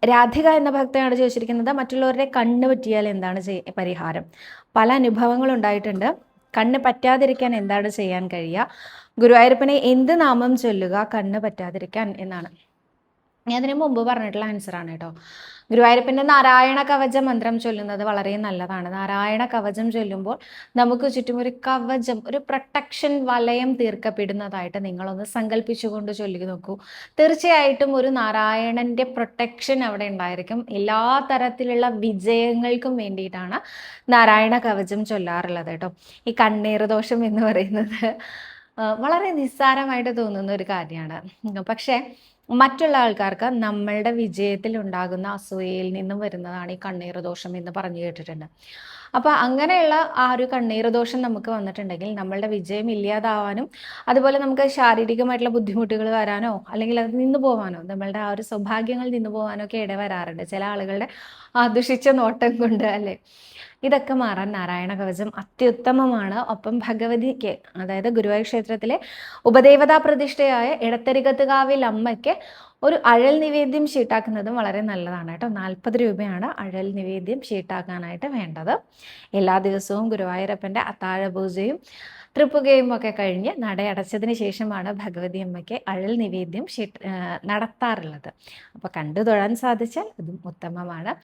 രാധിക എന്ന ഭക്തയാണ് ചോദിച്ചിരിക്കുന്നത്, മറ്റുള്ളവരുടെ കണ്ണ് പറ്റിയാൽ എന്താണ് പരിഹാരം? പല അനുഭവങ്ങൾ ഉണ്ടായിട്ടുണ്ട്. കണ്ണ് പറ്റാതിരിക്കാൻ എന്താണ് ചെയ്യാൻ കഴിയുക? ഗുരുവായൂരപ്പനെ എന്ത് നാമം ചൊല്ലുക കണ്ണ് പറ്റാതിരിക്കാൻ എന്നാണ്. ഞാൻ അതിന് മുമ്പ് പറഞ്ഞിട്ടുള്ള ആൻസറാണ് കേട്ടോ. ഗുരുവായൂരപ്പൻ്റെ നാരായണ കവച മന്ത്രം ചൊല്ലുന്നത് വളരെ നല്ലതാണ്. നാരായണ കവചം ചൊല്ലുമ്പോൾ നമുക്ക് ചുറ്റും ഒരു കവചം, ഒരു പ്രൊട്ടക്ഷൻ വലയം തീർക്കപ്പെടുന്നതായിട്ട് നിങ്ങളൊന്ന് സങ്കല്പിച്ചുകൊണ്ട് ചൊല്ലി നോക്കൂ. തീർച്ചയായിട്ടും ഒരു നാരായണന്റെ പ്രൊട്ടക്ഷൻ അവിടെ ഉണ്ടായിരിക്കും. എല്ലാ തരത്തിലുള്ള വിജയങ്ങൾക്കും വേണ്ടിയിട്ടാണ് നാരായണ കവചം ചൊല്ലാറുള്ളത് കേട്ടോ. ഈ കണ്ണീർ ദോഷം എന്ന് പറയുന്നത് വളരെ നിസ്സാരമായിട്ട് തോന്നുന്ന ഒരു കാര്യമാണ്. പക്ഷേ മറ്റുള്ള ആൾക്കാർക്ക് നമ്മളുടെ വിജയത്തിൽ ഉണ്ടാകുന്ന അസൂയയിൽ നിന്നും വരുന്നതാണ് ഈ കണ്ണീർ ദോഷം എന്ന് പറഞ്ഞു കേട്ടിട്ടുണ്ട്. അപ്പോൾ അങ്ങനെയുള്ള ആ ഒരു കണ്ണീർ ദോഷം നമുക്ക് വന്നിട്ടുണ്ടെങ്കിൽ നമ്മളുടെ വിജയം ഇല്ലാതാവാനും അതുപോലെ നമുക്ക് ശാരീരികമായിട്ടുള്ള ബുദ്ധിമുട്ടുകൾ വരാനോ അല്ലെങ്കിൽ അത് നിന്നു പോകാനോ, നമ്മളുടെ ആ ഒരു സൗഭാഗ്യങ്ങൾ നിന്നു പോകാനോ ഒക്കെ ഇടവരാറുണ്ട് ചില ആളുകളുടെ ആ ദുഷിച്ച നോട്ടം കൊണ്ട് അല്ലേ. ഇതൊക്കെ മാറാൻ നാരായണ കവചം അത്യുത്തമമാണ്. ഒപ്പം ഭഗവതിക്ക്, അതായത് ഗുരുവായൂർ ക്ഷേത്രത്തിലെ ഉപദേവതാ പ്രതിഷ്ഠയായ എടത്തരികത്തുകാവിൽ അമ്മയ്ക്ക് ഒരു അഴൽ നിവേദ്യം ഷീട്ടാക്കുന്നതും വളരെ നല്ലതാണ് കേട്ടോ. 40 രൂപയാണ് അഴൽ നിവേദ്യം ഷീട്ടാക്കാനായിട്ട് വേണ്ടത്. എല്ലാ ദിവസവും ഗുരുവായൂരപ്പൻ്റെ അത്താഴ പൂജയും തൃപ്പുകയും ഒക്കെ കഴിഞ്ഞ് നടയടച്ചതിന് ശേഷമാണ് ഭഗവതി അമ്മയ്ക്ക് അഴൽ നിവേദ്യം നടത്താറുള്ളത്. അപ്പോൾ കണ്ടു തൊഴാൻ സാധിച്ചാൽ അതും ഉത്തമമാണ്.